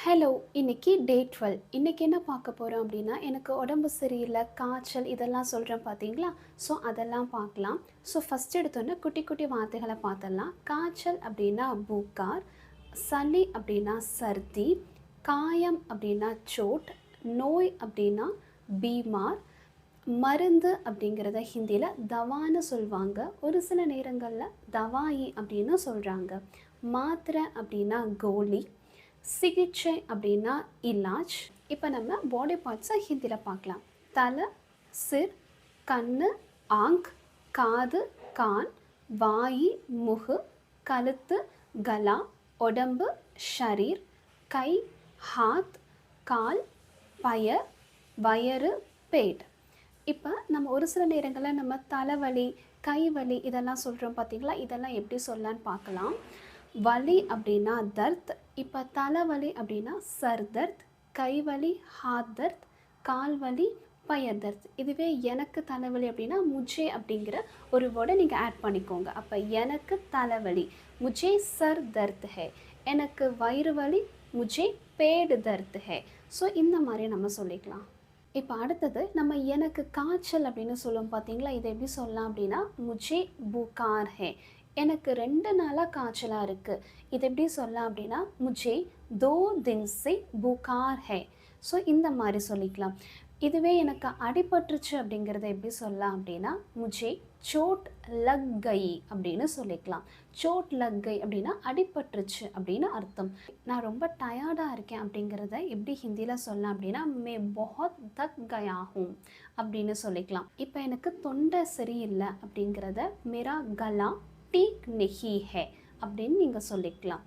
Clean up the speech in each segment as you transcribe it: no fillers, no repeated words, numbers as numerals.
Hello! இன்னைக்கு டே 12. இன்னைக்கு என்ன பார்க்க போறோம் அப்படின்னா, எனக்கு உடம்பு சரியில்ல, காய்ச்சல் இதெல்லாம் சொல்றேன் பார்த்தீங்களா? ஸோ அதெல்லாம் பார்க்கலாம். ஸோ ஃபர்ஸ்ட் எடுத்தோனே குட்டி குட்டி வார்த்தைகள பார்த்துடலாம். காய்ச்சல் அப்படின்னா புகார், சளி அப்படின்னா சர்தி, காயம் அப்படின்னா சோட், நோய் அப்படின்னா பீமார், மருந்து அப்படிங்கிறத ஹிந்தியில தவான்னு சொல்வாங்க. ஒரு சில நேரங்கள்ல தவாயி அப்படின்னு சொல்றாங்க. மாத்திரை அப்படின்னா கோலி, சிகிச்சை அப்படின்னா இலாஜ். இப்போ நம்ம பாடி பார்ட்ஸை ஹிந்தியில் பார்க்கலாம். தலை, சிர், கண்ணு, ஆங்க், காது, கான், வாயி, முகு, கழுத்து, கலா, உடம்பு, ஷரீர், கை, ஹாத், கால், பயர், வயறு, பேட். இப்போ நம்ம ஒரு சில நேரங்களில் நம்ம தலைவலி, கை வலி இதெல்லாம் சொல்கிறோம் பார்த்தீங்களா? இதெல்லாம் எப்படி சொல்லலான்னு பார்க்கலாம். வலி அப்படின்னா தர்த். இப்போ தலைவலி அப்படின்னா சர் தர்த், கைவலி ஹாத் தர்த், கால் வலி பயர் தர்த். இதுவே எனக்கு தலைவலி அப்படின்னா முஜே அப்படிங்கிற ஒரு வேர்டை நீங்கள் ஆட் பண்ணிக்கோங்க. அப்போ எனக்கு தலைவலி முஜே சர் தர்த் ஹே, எனக்கு வயிறு வலி முஜே பேடு தர்த் ஹே. ஸோ இந்த மாதிரி நம்ம சொல்லிக்கலாம். இப்போ அடுத்தது நம்ம எனக்கு காய்ச்சல் அப்படின்னு சொல்லுவோம் பார்த்தீங்களா? இதை எப்படி சொல்லலாம் அப்படின்னா முஜே புகார் ஹே, எனக்கு 2 நாளாக காய்ச்சலாக இருக்குது. இது எப்படி சொல்லலாம் அப்படின்னா முஜே 2 दिन से புகார் ஹே. ஸோ இந்த மாதிரி சொல்லிக்கலாம். இதுவே எனக்கு அடிபட்டுருச்சு அப்படிங்கிறத எப்படி சொல்லலாம் அப்படின்னா முஜே சோட் லக் கை அப்படின்னு சொல்லிக்கலாம். சோட் லக் கை அப்படின்னா அடிபட்டுருச்சு அப்படின்னு அர்த்தம். நான் ரொம்ப டயர்டாக இருக்கேன் அப்படிங்கிறத எப்படி ஹிந்தியில் சொல்லலாம் அப்படின்னா மே பஹுத் தக் கயா ஹூம் அப்படின்னு சொல்லிக்கலாம். இப்போ எனக்கு தொண்டை சரியில்லை அப்படிங்கிறத மேரா கலா டீக் நெஹி ஹே அப்படின்னு நீங்கள் சொல்லிக்கலாம்.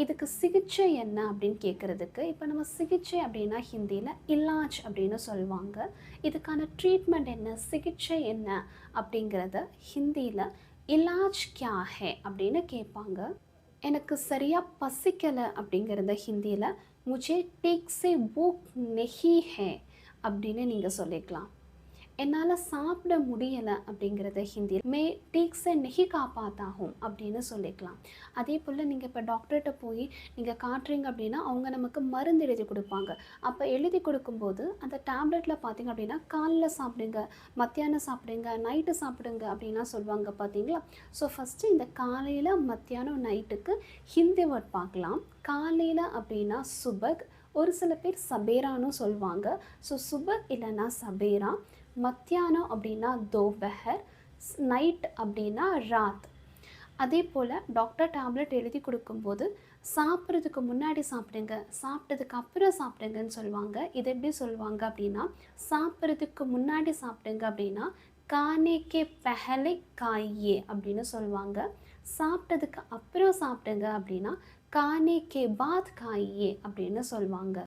இதுக்கு சிகிச்சை என்ன அப்படின்னு கேட்குறதுக்கு இப்போ நம்ம சிகிச்சை அப்படின்னா ஹிந்தியில் இலாஜ் அப்படின்னு சொல்லுவாங்க. இதுக்கான ட்ரீட்மெண்ட் என்ன, சிகிச்சை என்ன அப்படிங்கிறத ஹிந்தியில் இலாஜ் கியா ஹே அப்படின்னு கேட்பாங்க. எனக்கு சரியாக பசிக்கலை அப்படிங்கிறத ஹிந்தியில் முஜே டீக் சே பூக் நெஹி ஹே அப்படின்னு நீங்கள் சொல்லிக்கலாம். என்னால் சாப்பிட முடியலை அப்படிங்கிறத ஹிந்தியில் மே டீக் சே நெஹி கா பாத்தா ஹூம் அப்படின்னு சொல்லிக்கலாம். அதே போல் நீங்கள் இப்போ டாக்டர்கிட்ட போய் நீங்கள் காட்டுறீங்க அப்படின்னா அவங்க நமக்கு மருந்து எழுதி கொடுப்பாங்க. அப்போ எழுதி கொடுக்கும்போது அந்த டேப்லெட்டில் பார்த்தீங்க அப்படின்னா காலையில் சாப்பிடுங்க, மத்தியானம் சாப்பிடுங்க, நைட்டு சாப்பிடுங்க அப்படின்லாம் சொல்லுவாங்க பார்த்தீங்களா? ஸோ ஃபஸ்ட்டு இந்த காலையில் மத்தியானம் நைட்டுக்கு ஹிந்தி வேர்ட் பார்க்கலாம். காலையில் அப்படின்னா சுபக், ஒரு சில பேர் சபேரான்னு சொல்லுவாங்க. ஸோ சுபக் இல்லைன்னா சபேரா, மத்தியானம் அப்படின்னா தோபஹர், நைட் அப்படின்னா ராத். அதே போல் டாக்டர் டேப்லெட் எழுதி கொடுக்கும்போது சாப்பிட்றதுக்கு முன்னாடி சாப்பிடுங்க, சாப்பிட்டதுக்கு அப்புறம் சாப்பிடுங்கன்னு சொல்லுவாங்க. இது எப்படி சொல்லுவாங்க அப்படின்னா சாப்பிட்றதுக்கு முன்னாடி சாப்பிடுங்க அப்படின்னா கானேக்கே பெஹலே காயே அப்படின்னு சொல்லுவாங்க. சாப்பிட்டதுக்கு அப்புறம் சாப்பிடுங்க அப்படின்னா கானேக்கே பாத் காயே அப்படின்னு சொல்லுவாங்க.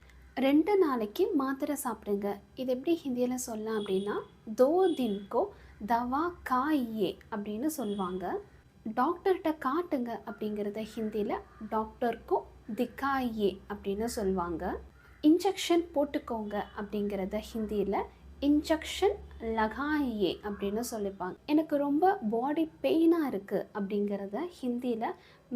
2 நாளைக்கு மாத்திரை சாப்பிடுங்க. இது எப்படி ஹிந்தியில் சொல்லலாம் அப்படின்னா 2 दिन को दवा खाइए அப்படின்னு சொல்லுவாங்க. டாக்டர்கிட்ட காட்டுங்க அப்படிங்கிறத ஹிந்தியில் டாக்டர்க்கோ திக்காயே அப்படின்னு சொல்லுவாங்க. இன்ஜெக்ஷன் போட்டுக்கோங்க அப்படிங்கிறத ஹிந்தியில் இன்ஜெக்ஷன் லகாயே அப்படின்னு சொல்லிப்பாங்க. எனக்கு ரொம்ப பாடி பெயினாக இருக்குது அப்படிங்கிறத ஹிந்தியில்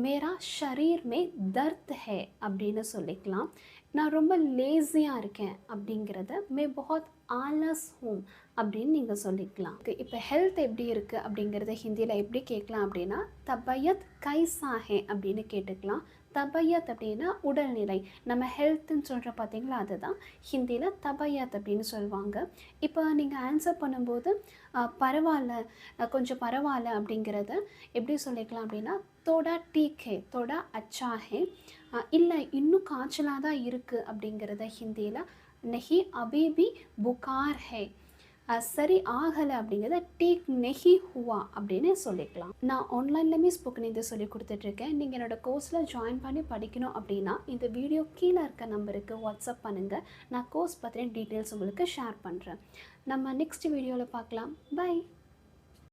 மேரா ஷரீர் மே தர்த் ஹே அப்படின்னு சொல்லிக்கலாம். நான் ரொம்ப லேசியாக இருக்கேன் அப்படிங்கிறத மே பஹுத் ஆலஸ் ஹூம் அப்படின்னு நீங்கள் சொல்லிக்கலாம். இப்போ ஹெல்த் எப்படி இருக்குது அப்படிங்கிறத ஹிந்தியில் எப்படி கேட்கலாம் அப்படின்னா தபையத் கைசா ஹே அப்படின்னு கேட்டுக்கலாம். தபையத் அப்படின்னா உடல்நிலை, நம்ம ஹெல்த்துன்னு சொல்கிற பார்த்தீங்களா அதுதான் ஹிந்தியில் தபையத் அப்படின்னு சொல்லுவாங்க. இப்போ நீங்கள் ஆன்சர் பண்ணும்போது பரவாயில்ல, கொஞ்சம் பரவாயில்ல அப்படிங்கிறத எப்படி சொல்லிக்கலாம் அப்படின்னா தோடா டீக் ஹே, தோடா அச்சா ஹே. இல்லை இன்னும் காய்ச்சலாக தான் இருக்குது அப்படிங்கிறத ஹிந்தியில் நெஹி அபிபி புகார் ஹே, சரி ஆகலை அப்படிங்கிறத டீக் நெஹி ஹுவா அப்படின்னு சொல்லிக்கலாம். நான் ஆன்லைன்லேயுமே ஸ்போக்கன் ஹிந்தி சொல்லி கொடுத்துட்ருக்கேன். நீங்கள் என்னோடய கோர்ஸில் ஜாயின் பண்ணி படிக்கணும் அப்படின்னா இந்த வீடியோ கீழே இருக்க நம்பருக்கு வாட்ஸ்அப் பண்ணுங்கள். நான் கோர்ஸ் பற்றின டீட்டெயில்ஸ் உங்களுக்கு ஷேர் பண்ணுறேன். நம்ம நெக்ஸ்ட் வீடியோவில் பார்க்கலாம். பை.